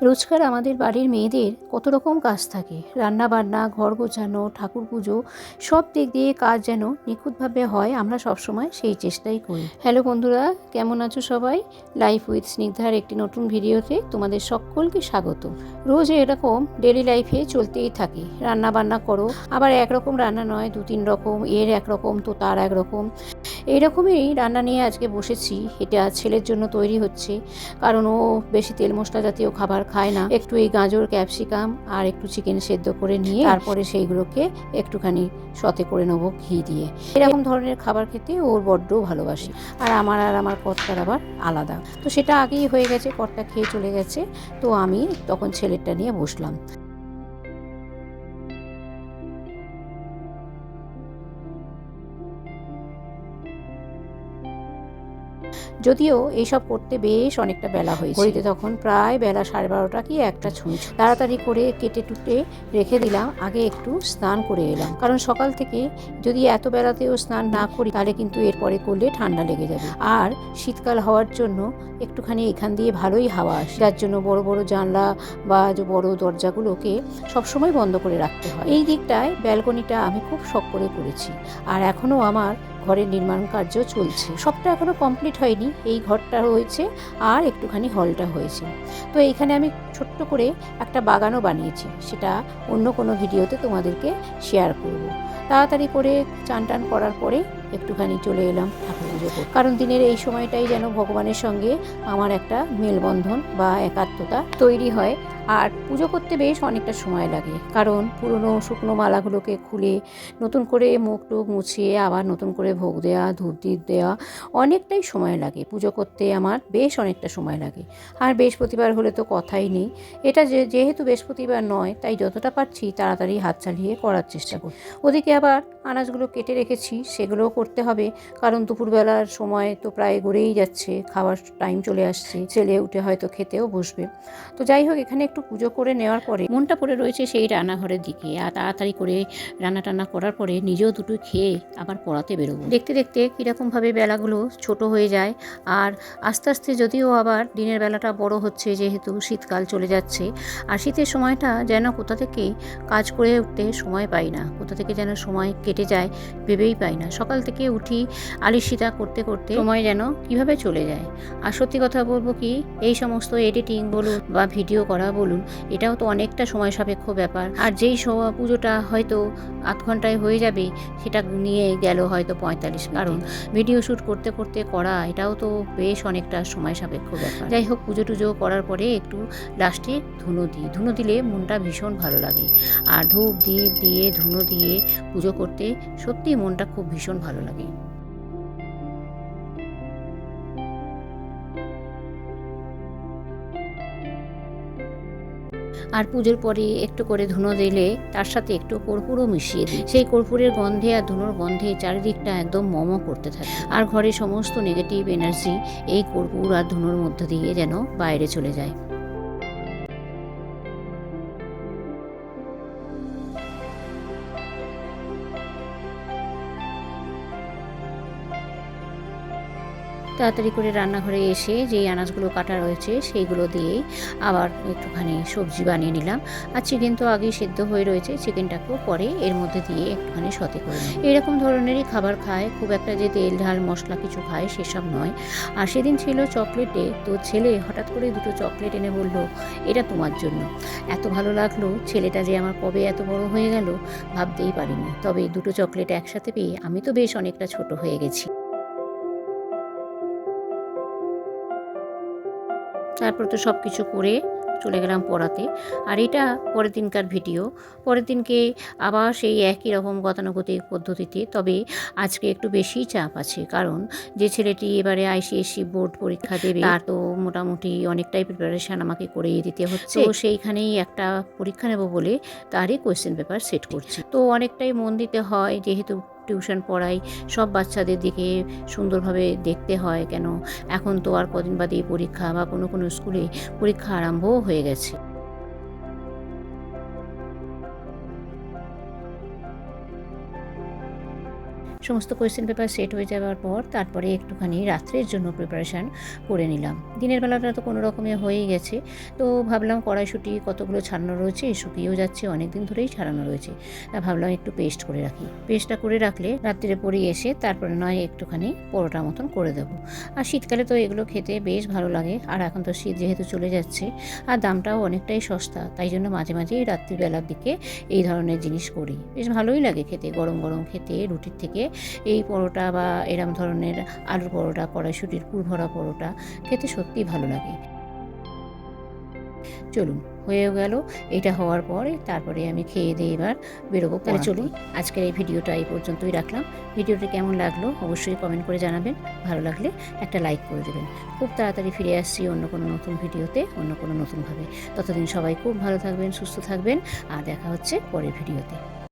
রোজকার আমাদের বাড়ির মেয়েদের কত রকম কাজ থাকে, রান্না বান্না, ঘর গোছানো, ঠাকুর পুজো, সব দিক দিয়ে কাজ যেন নিখুঁতভাবে হয়, আমরা সবসময় সেই চেষ্টাই করি। হ্যালো বন্ধুরা, কেমন আছো সবাই? লাইফ উইথ স্নিগ্ধার একটি নতুন ভিডিওতে তোমাদের সকলকে স্বাগত। রোজ এরকম ডেলি লাইফে চলতেই থাকে, রান্না বান্না করো, আবার একরকম রান্না নয়, 2-3 রকম, এর একরকম তো তার একরকম। এইরকমই রান্না নিয়ে আজকে বসেছি। এটা ছেলের জন্য তৈরি হচ্ছে, কারণ ও বেশি তেল মশলা জাতীয় খাবার খায় না। একটু এই গাজর, ক্যাপসিকাম আর একটু চিকেন সেদ্ধ করে নিয়ে তারপরে সেইগুলোকে একটুখানি সতে করে নেবো ঘি দিয়ে। এরকম ধরনের খাবার খেতে ওর বড্ড ভালোবাসে। আর আমার কর্তার আবার আলাদা। তো সেটা আগেই হয়ে গেছে, কর্তা খেয়ে চলে গেছে। তো আমি তখন ছেলেরটা নিয়ে বসলাম। যদিও এইসব করতে বেশ অনেকটা বেলা হয়েছে, ঘড়িতে তখন প্রায় বেলা 12:30 কি 1টা ছুঁইছে। তাড়াতাড়ি করে কেটে টুটে রেখে দিলাম, আগে একটু স্নান করে এলাম, কারণ সকাল থেকে যদি এত বেলাতেও স্নান না করি তাহলে কিন্তু এরপরে করলে ঠান্ডা লেগে যাবে। আর শীতকাল হওয়ার জন্য একটুখানি এখান দিয়ে ভালোই হাওয়া আসে, যার জন্য বড় বড় জানলা বা যে বড় দরজাগুলোকে সবসময় বন্ধ করে রাখতে হয়। এই দিকটায় ব্যালকনিটা আমি খুব শখ করে করেছি, আর এখনও আমার ঘরের নির্মাণ কার্য চলছে। সবটা এখনো কমপ্লিট হয়নি, এই ঘরটা হয়েছে আর একটুখানি হলটা হয়েছে। তো এইখানে আমি ছোট্ট করে একটা বাগানও বানিয়েছি, সেটা অন্য কোনো ভিডিওতে তোমাদেরকে শেয়ার করব। তাড়াতাড়ি করে চান টান করার পরে একটুখানি চলে এলাম ঠাকুর পুজো করতে, কারণ দিনের এই সময়টাই যেন ভগবানের সঙ্গে আমার একটা মেলবন্ধন বা একাত্মতা তৈরি হয়। আর পুজো করতে বেশ অনেকটা সময় লাগে, কারণ পুরনো শুকনো মালাগুলোকে খুলে নতুন করে মুখ টুক মুছিয়ে আবার নতুন করে ভোগ দেওয়া, ধূপ দ্বীপ দেওয়া, অনেকটাই সময় লাগে। পুজো করতে আমার বেশ অনেকটা সময় লাগে। আর বৃহস্পতিবার হলে তো কথাই নেই। এটা যেহেতু বৃহস্পতিবার নয়, তাই যতটা পারছি তাড়াতাড়ি হাত চালিয়ে করার চেষ্টা করি। ওদিকে আবার আনাজগুলো কেটে রেখেছি, সেগুলোও করতে হবে, কারণ দুপুরবেলার সময় তো প্রায় গড়েই যাচ্ছে, খাওয়ার টাইম চলে আসছে, ছেলে উঠে হয়তো খেতেও বসবে। তো যাই হোক, এখানে একটু পুজো করে নেওয়ার পরে মনটা পড়ে রয়েছে সেই রান্নাঘরের দিকে। আর তাড়াতাড়ি করে রান্না টান্না করার পরে নিজেও দুটো খেয়ে আবার পড়াতে বেরোবো। দেখতে দেখতে কীরকমভাবে বেলাগুলো ছোট হয়ে যায়, আর আস্তে আস্তে যদিও আবার দিনের বেলাটা বড় হচ্ছে, যেহেতু শীতকাল চলে যাচ্ছে। আর শীতের সময়টা যেন কোথা থেকে কাজ করে উঠতে সময় পাই না, কোথা থেকে যেন সময় কেটে যায় ভেবেই পাই না। সকাল থেকে উঠি আলিশিতা করতে করতে সময় যেন কিভাবে চলে যায়। আর সত্যি কথা বলবো কি, এই সমস্ত এডিটিং বলুন বা ভিডিও করা বলুন, এটাও তো অনেকটা সময় সাপেক্ষ ব্যাপার। আর যেই পুজোটা হয়তো আধ ঘন্টায় হয়ে যাবে, সেটা নিয়ে গেল হয়তো 45 মিনিট। কারণ ভিডিও শ্যুট করতে করতে করা এটাও তো বেশ অনেকটা সময় সাপেক্ষ ব্যাপার। যাই হোক, পুজো টুজো করার পরে একটু লাস্টে ধুনো দিই। ধুনো দিলে মনটা ভীষণ ভালো লাগে। আর ধূপ দ্বীপ দিয়ে ধুনো দিয়ে পুজো করতে সত্যিই মনটা খুব ভীষণ ভালো লাগে। আর পুজোর পরে একটু করে ধুনো দিলে তার সাথে একটু কর্পূরও মিশিয়ে দিই। সেই কর্পূরের গন্ধে আর ধুনোর গন্ধে চারিদিকটা একদম মম করতে থাকে, আর ঘরে সমস্ত নেগেটিভ এনার্জি এই কর্পূর আর ধুনোর মধ্য দিয়ে যেন বাইরে চলে যায়। তাড়াতাড়ি করে রান্নাঘরে এসে যেই আনাজগুলো কাটা রয়েছে সেইগুলো দিয়েই আবার একটুখানি সবজি বানিয়ে নিলাম। আর চিকেন তো আগেই সেদ্ধ হয়ে রয়েছে, চিকেনটাকেও পরে এর মধ্যে দিয়ে একটুখানি সতে করে নিই। এরকম ধরনেরই খাবার খায়, খুব একটা যে তেল ঝাল মশলা কিছু খায় সেসব নয়। আর সেদিন ছিল চকলেট ডে, তো ছেলে হঠাৎ করে দুটো চকলেট এনে বলল, এটা তোমার জন্য। এত ভালো লাগলো, ছেলেটা যে আমার কবে এত বড় হয়ে গেল ভাবতেই পারিনি। তবে দুটো চকলেট একসাথে পেয়ে আমি তো বেশ অনেকটা ছোট হয়ে গেছি। তারপর তো সব কিছু করে চলে গেলাম পড়াতে। আর এটা পরের দিনকার ভিডিও। পরের দিনকে আবার সেই একই রকম গতানুগতিক পদ্ধতিতে, তবে আজকে একটু বেশিই চাপ আছে, কারণ যে ছেলেটি এবারে আইসিএসসি বোর্ড পরীক্ষা দেবে তার তো মোটামুটি অনেকটাই প্রিপারেশান আমাকে করেই দিতে হচ্ছে। তো সেইখানেই একটা পরীক্ষা নেব বলে তারই কোয়েশ্চেন পেপার সেট করছি। তো অনেকটাই মন দিতে হয়, যেহেতু টিউশন পড়াই, সব বাচ্চাদের দিকে সুন্দরভাবে দেখতে হয়। কেন, এখন তো আর কদিন বাদেই পরীক্ষা, বা কোনো কোনো স্কুলে পরীক্ষা আরম্ভও হয়ে গেছে। সমস্ত কোয়েশ্চেন পেপার সেট হয়ে যাওয়ার পর তারপরে একটুখানি রাত্রের জন্য প্রিপারেশান করে নিলাম। দিনের বেলাটা তো কোনো রকমে হয়েই গেছে, তো ভাবলাম কড়াইশুঁটি কতগুলো ছাড়ানো রয়েছে, শুকিয়েও যাচ্ছে, অনেক দিন ধরেই ছাড়ানো রয়েছে, তা ভাবলাম একটু পেস্ট করে রাখি। পেস্টটা করে রাখলে রাত্রিরে পরে এসে তারপরে নয় একটুখানি পরোটা মতন করে দেবো। আর শীতকালে তো এগুলো খেতে বেশ ভালো লাগে, আর এখন তো শীত যেহেতু চলে যাচ্ছে আর দামটাও অনেকটাই সস্তা, তাই জন্য মাঝে মাঝেই রাত্রিবেলার দিকে এই ধরনের জিনিস করি। বেশ ভালোই লাগে খেতে, গরম গরম খেতে রুটির থেকে এই পরোটা বা এরম ধরনের আলুর পরোটা, কড়াইশুঁটির পুর ভরা পরোটা খেতে সত্যিই ভালো লাগে। চলুন, হয়ে গেল এটা হওয়ার পরে তারপরে আমি খেয়ে দিয়ে এবার বেরোবো। তাহলে চলুন, আজকের এই ভিডিওটা এই পর্যন্তই রাখলাম। ভিডিওটি কেমন লাগলো অবশ্যই কমেন্ট করে জানাবেন, ভালো লাগলে একটা লাইক করে দেবেন। খুব তাড়াতাড়ি ফিরে আসছি অন্য কোনো নতুন ভিডিওতে, অন্য কোনো নতুনভাবে। ততদিন সবাই খুব ভালো থাকবেন, সুস্থ থাকবেন, আর দেখা হচ্ছে পরের ভিডিওতে।